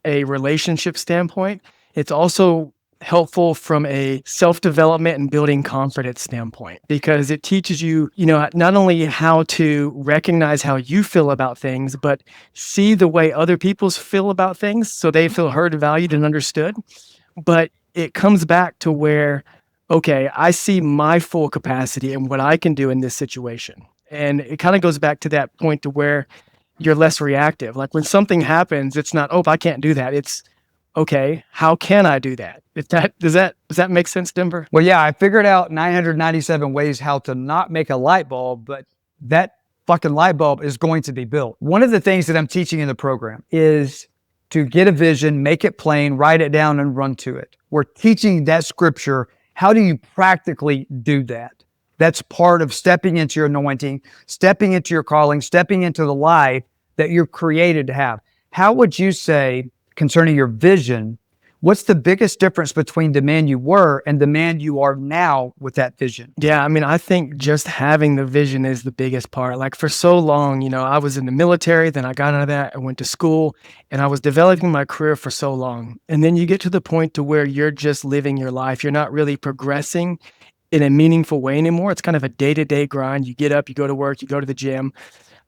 [SPEAKER 1] a relationship standpoint, it's also helpful from a self-development and building confidence standpoint, because it teaches you, not only how to recognize how you feel about things, but see the way other people feel about things so they feel heard, valued, and understood. But it comes back to where, okay, I see my full capacity and what I can do in this situation. And it kind of goes back to that point to where you're less reactive. Like, when something happens, it's not, oh, I can't do that. It's, okay, how can I do that? Does that make sense, Denver?
[SPEAKER 4] Well, yeah, I figured out 997 ways how to not make a light bulb, but that fucking light bulb is going to be built. One of the things that I'm teaching in the program is to get a vision, make it plain, write it down, and run to it. We're teaching that scripture. How do you practically do that? That's part of stepping into your anointing, stepping into your calling, stepping into the life that you're created to have. How would you say, concerning your vision, what's the biggest difference between the man you were and the man you are now with that vision?
[SPEAKER 1] Yeah, I think just having the vision is the biggest part. Like, for so long, I was in the military, then I got out of that, I went to school, and I was developing my career for so long. And then you get to the point to where you're just living your life. You're not really progressing in a meaningful way anymore. It's kind of a day-to-day grind. You get up, you go to work, you go to the gym.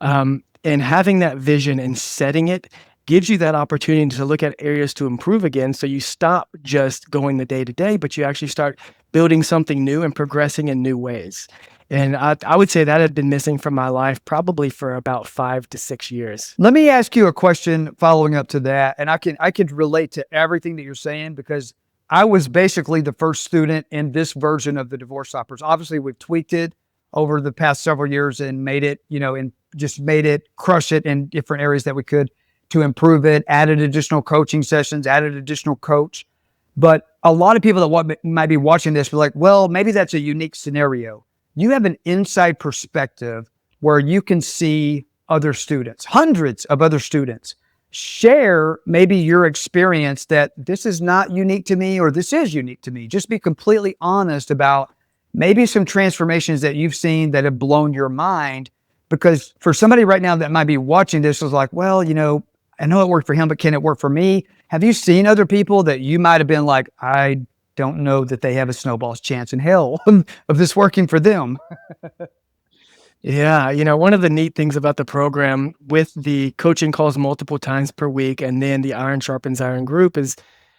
[SPEAKER 1] And having that vision and setting it gives you that opportunity to look at areas to improve again. So you stop just going the day to day, but you actually start building something new and progressing in new ways. And I would say that had been missing from my life probably for about 5 to 6 years.
[SPEAKER 4] Let me ask you a question following up to that. And I can relate to everything that you're saying, because I was basically the first student in this version of the Divorce Stoppers. Obviously, we've tweaked it over the past several years and made it, and just made it crush it in different areas that we could to improve it, added additional coaching sessions, added additional coach. But a lot of people that might be watching this be like, well, maybe that's a unique scenario. You have an inside perspective where you can see other students, hundreds of other students. Share maybe your experience that this is not unique to me or this is unique to me. Just be completely honest about maybe some transformations that you've seen that have blown your mind. Because for somebody right now that might be watching this is like, well, I know it worked for him, but can it work for me? Have you seen other people that you might have been like, I don't know that they have a snowball's chance in hell of this working for them?
[SPEAKER 1] Yeah, one of the neat things about the program with the coaching calls multiple times per week and then the Iron Sharpens Iron group is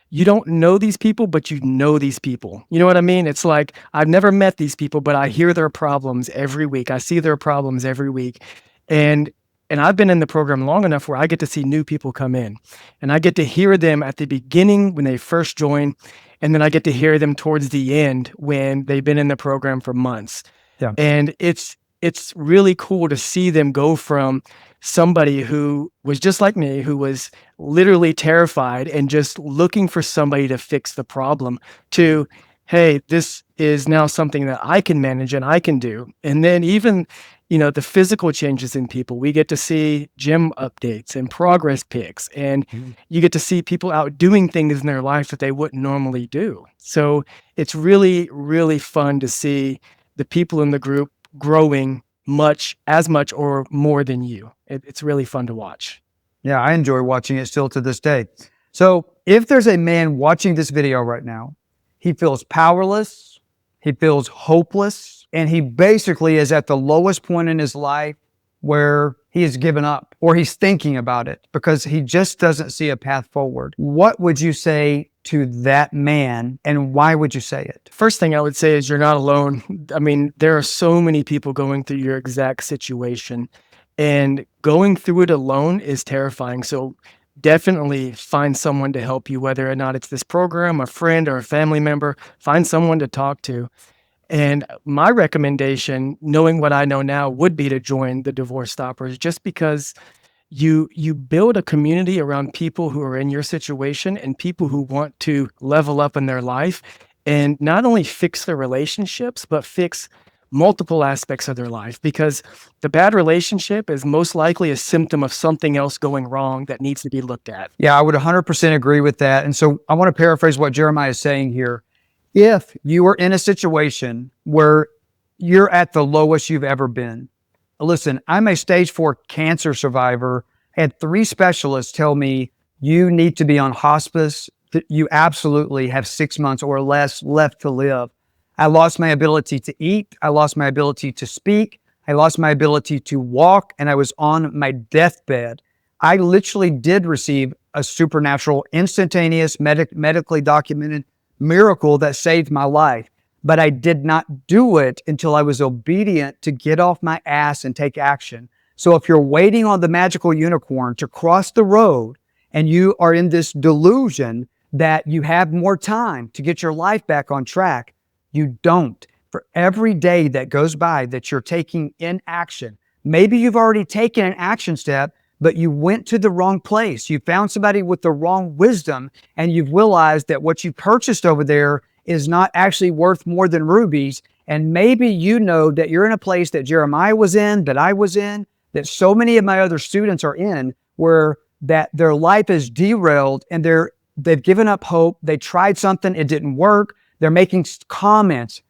[SPEAKER 1] you don't know these people, but you know these people. You know what I mean? It's like I've never met these people, but I hear their problems every week. I see their problems every week. And I've been in the program long enough where I get to see new people come in and I get to hear them at the beginning when they first join. And then I get to hear them towards the end when they've been in the program for months.
[SPEAKER 4] Yeah.
[SPEAKER 1] And it's really cool to see them go from somebody who was just like me, who was literally terrified and just looking for somebody to fix the problem to, hey, this is now something that I can manage and I can do. And then even, the physical changes in people, we get to see gym updates and progress pics, and you get to see people out doing things in their life that they wouldn't normally do. So it's really, really fun to see the people in the group growing as much or more than you. It's really fun to watch.
[SPEAKER 4] Yeah, I enjoy watching it still to this day. So if there's a man watching this video right now, he feels powerless, he feels hopeless, and he basically is at the lowest point in his life where he has given up or he's thinking about it because he just doesn't see a path forward. What would you say to that man, and why would you say it?
[SPEAKER 1] First thing I would say is you're not alone. I mean, there are so many people going through your exact situation, and going through it alone is terrifying. So definitely find someone to help you, whether or not it's this program, a friend, or a family member. Find someone to talk to. And my recommendation, knowing what I know now, would be to join the Divorce Stoppers, just because you build a community around people who are in your situation and people who want to level up in their life and not only fix their relationships, but fix multiple aspects of their life, because the bad relationship is most likely a symptom of something else going wrong that needs to be looked at.
[SPEAKER 4] Yeah, I would 100% agree with that. And so I want to paraphrase what Jeremiah is saying here. If you are in a situation where you're at the lowest you've ever been, listen, I'm a stage 4 cancer survivor. I had 3 specialists tell me, you need to be on hospice. You absolutely have 6 months or less left to live. I lost my ability to eat. I lost my ability to speak. I lost my ability to walk, and I was on my deathbed. I literally did receive a supernatural, instantaneous, medically documented miracle that saved my life. But I did not do it until I was obedient to get off my ass and take action. So if you're waiting on the magical unicorn to cross the road and you are in this delusion that you have more time to get your life back on track, you don't. For every day that goes by that you're taking in action, maybe you've already taken an action step, but you went to the wrong place. You found somebody with the wrong wisdom, and you've realized that what you purchased over there is not actually worth more than rubies. And maybe you know that you're in a place that Jeremiah was in, that I was in, that so many of my other students are in, where that their life is derailed and they've given up hope. They tried something, it didn't work. They're making comments.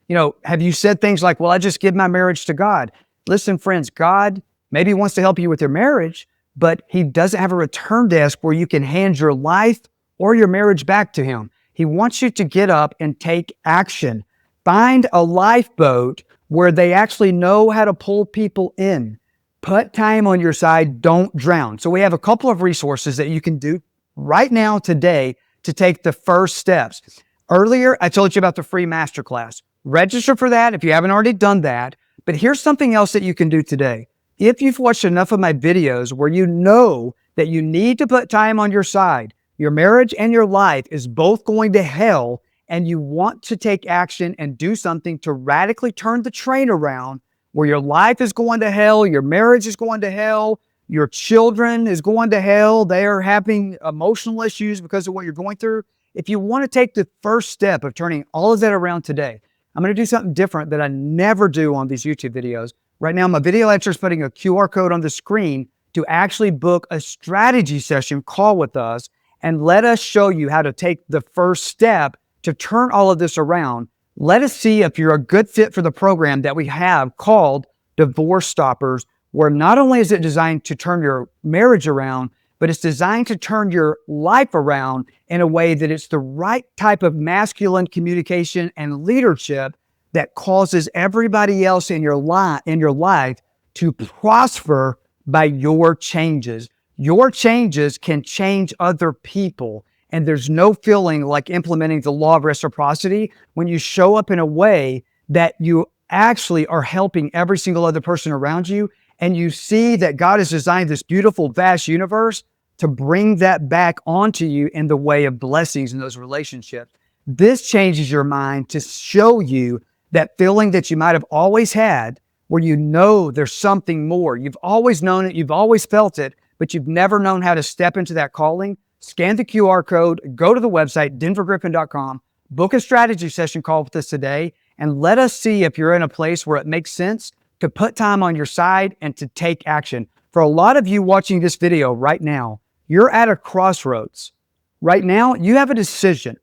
[SPEAKER 4] Have you said things like, well, I just give my marriage to God? Listen, friends, God maybe wants to help you with your marriage, but he doesn't have a return desk where you can hand your life or your marriage back to him. He wants you to get up and take action. Find a lifeboat where they actually know how to pull people in. Put time on your side. Don't drown. So we have a couple of resources that you can do right now today to take the first steps. Earlier, I told you about the free masterclass. Register for that if you haven't already done that. But here's something else that you can do today. If you've watched enough of my videos where you know that you need to put time on your side, your marriage and your life is both going to hell, and you want to take action and do something to radically turn the train around where your life is going to hell, your marriage is going to hell, your children is going to hell, they are having emotional issues because of what you're going through. if you want to take the first step of turning all of that around today, I'm going to do something different that I never do on these YouTube videos. Right now, my video lecturer is putting a QR code on the screen to actually book a strategy session call with us and let us show you how to take the first step to turn all of this around. Let us see if you're a good fit for the program that we have called Divorce Stoppers, where not only is it designed to turn your marriage around, but it's designed to turn your life around in a way that it's the right type of masculine communication and leadership that causes everybody else in your life to prosper by your changes. Your changes can change other people. And there's no feeling like implementing the law of reciprocity when you show up in a way that you actually are helping every single other person around you. And you see that God has designed this beautiful, vast universe to bring that back onto you in the way of blessings in those relationships. This changes your mind to show you that feeling that you might have always had, where you know there's something more. You've always known it, you've always felt it, but you've never known how to step into that calling. Scan the QR code, go to the website, denvergriffin.com, book a strategy session call with us today, and let us see if you're in a place where it makes sense to put time on your side and to take action. For a lot of you watching this video right now, you're at a crossroads. Right now, you have a decision.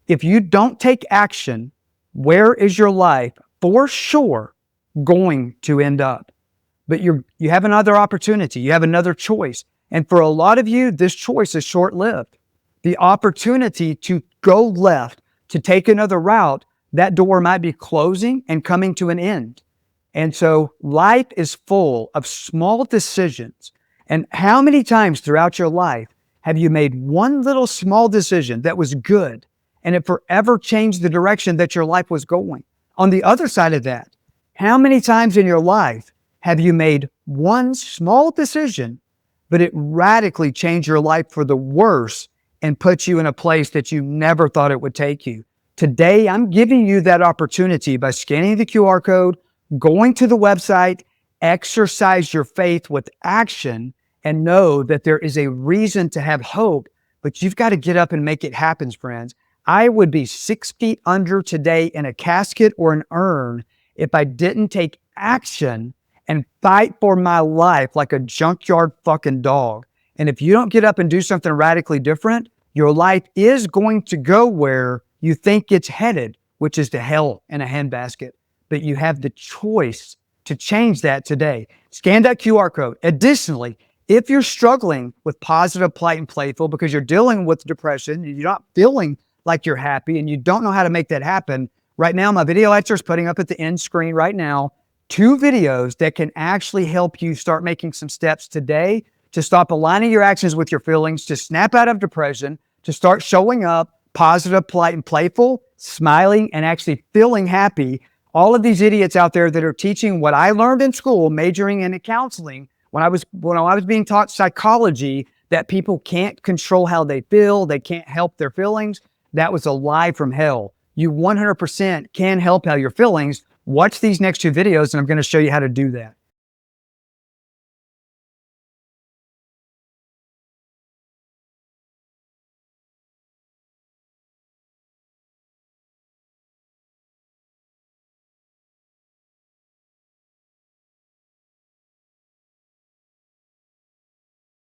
[SPEAKER 4] If you don't take action, where is your life for sure going to end up? But you have another opportunity. You have another choice. And for a lot of you, this choice is short-lived. The opportunity to go left, to take another route, that door might be closing and coming to an end. And so life is full of small decisions. And how many times throughout your life have you made one little small decision that was good and it forever changed the direction that your life was going? On the other side of that, how many times in your life have you made one small decision, but it radically changed your life for the worse and put you in a place that you never thought it would take you? Today, I'm giving you that opportunity by scanning the QR code, going to the website, exercise your faith with action, and know that there is a reason to have hope, but you've got to get up and make it happen, friends. I would be 6 feet under today in a casket or an urn if I didn't take action and fight for my life like a junkyard fucking dog. And if you don't get up and do something radically different, your life is going to go where you think it's headed, which is to hell in a handbasket. But you have the choice to change that today. Scan that QR code. Additionally, if you're struggling with positive, polite, and playful because you're dealing with depression, you're not feeling like you're happy, and you don't know how to make that happen, right now, my video lecturer is putting up at the end screen right now 2 videos that can actually help you start making some steps today to stop aligning your actions with your feelings, to snap out of depression, to start showing up positive, polite, and playful, smiling, and actually feeling happy. All of these idiots out there that are teaching what I learned in school, majoring in counseling, when I was being taught psychology, that people can't control how they feel, they can't help their feelings, that was a lie from hell. You 100% can help how your feelings. Watch these next 2 videos, and I'm going to show you how to do that.